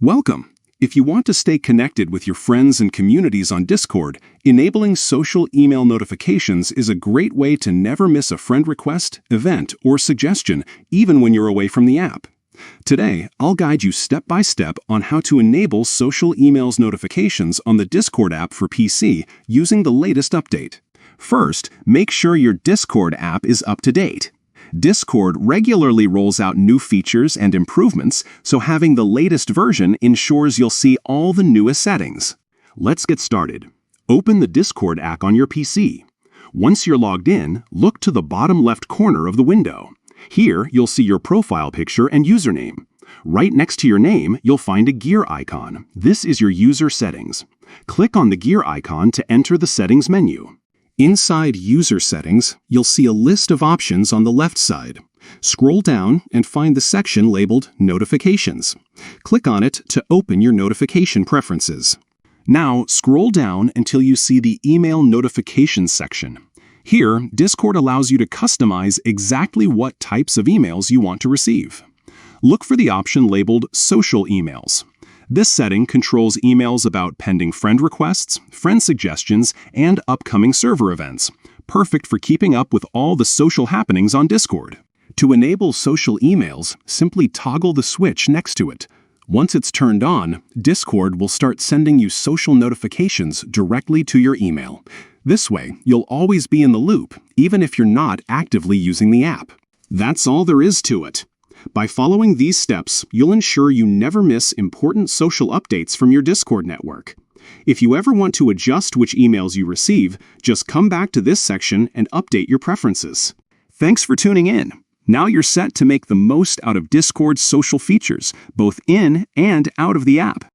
Welcome! If you want to stay connected with your friends and communities on Discord, enabling social email notifications is a great way to never miss a friend request, event, or suggestion, even when you're away from the app. Today, I'll guide you step by step on how to enable social emails notifications on the Discord app for PC using the latest update. First, make sure your Discord app is up to date. Discord regularly rolls out new features and improvements, so having the latest version ensures you'll see all the newest settings. Let's get started. Open the Discord app on your PC. Once you're logged in, look to the bottom left corner of the window. Here, you'll see your profile picture and username. Right next to your name, you'll find a gear icon. This is your user settings. Click on the gear icon to enter the settings menu. Inside User Settings, you'll see a list of options on the left side. Scroll down and find the section labeled Notifications. Click on it to open your notification preferences. Now, scroll down until you see the Email Notifications section. Here, Discord allows you to customize exactly what types of emails you want to receive. Look for the option labeled Social Emails. This setting controls emails about pending friend requests, friend suggestions, and upcoming server events, perfect for keeping up with all the social happenings on Discord. To enable social emails, simply toggle the switch next to it. Once it's turned on, Discord will start sending you social notifications directly to your email. This way, you'll always be in the loop, even if you're not actively using the app. That's all there is to it. By following these steps, you'll ensure you never miss important social updates from your Discord network. If you ever want to adjust which emails you receive, just come back to this section and update your preferences. Thanks for tuning in. Now you're set to make the most out of Discord's social features, both in and out of the app.